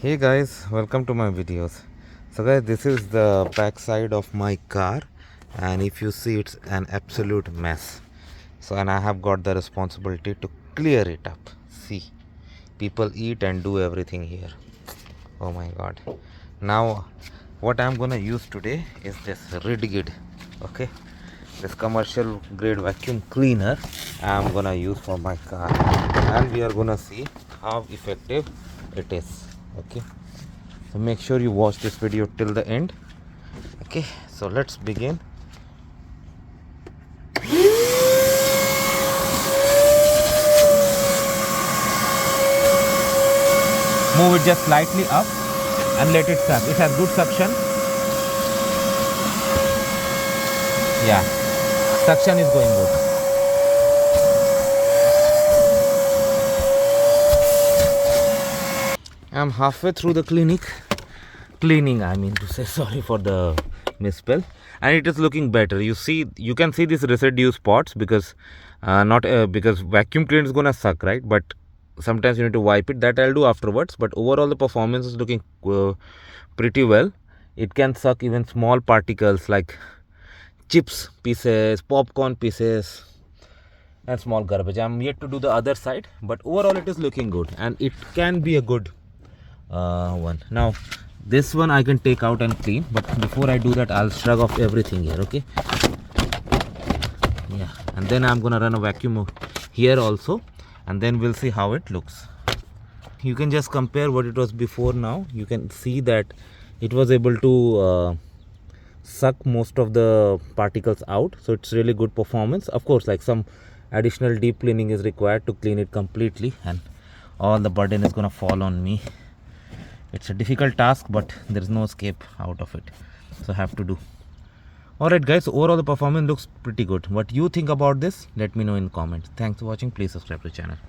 Hey guys, welcome to my videos. So guys, this is the back side of my car, and if you see, it's an absolute mess. So, and I have got the responsibility to clear it up. See, people eat and do everything here. Oh my god. Now what I'm gonna use today is this RIDGID. Okay, this commercial grade vacuum cleaner I'm gonna use for my car, and we are gonna see how effective it is. Okay, so make sure you watch this video till the end. Okay, so let's begin. Move it just slightly up and let it suck. It has good suction. Yeah, suction is going good. I'm halfway through the cleaning, I mean to say, sorry for the misspell, and it is looking better. You can see these residue spots because not because vacuum cleaner is gonna suck, right? But sometimes you need to wipe it. That I'll do afterwards. But overall the performance is looking pretty well. It can suck even small particles like chips pieces, popcorn pieces, and small garbage. I'm yet to do the other side, but overall it is looking good, and it can be a good one. Now this one I can take out and clean, but before I do that I'll shrug off everything here. Okay, yeah, and then I'm gonna run a vacuum here also, and then we'll see how it looks. You can just compare what it was before. Now you can see that it was able to suck most of the particles out, so it's really good performance. Of course, like some additional deep cleaning is required to clean it completely, and all the burden is gonna fall on me. It's a difficult task, but there is no escape out of it, so I have to do. Alright guys, overall the performance looks pretty good. What you think about this, let me know in comments. Thanks for watching. Please subscribe to the channel.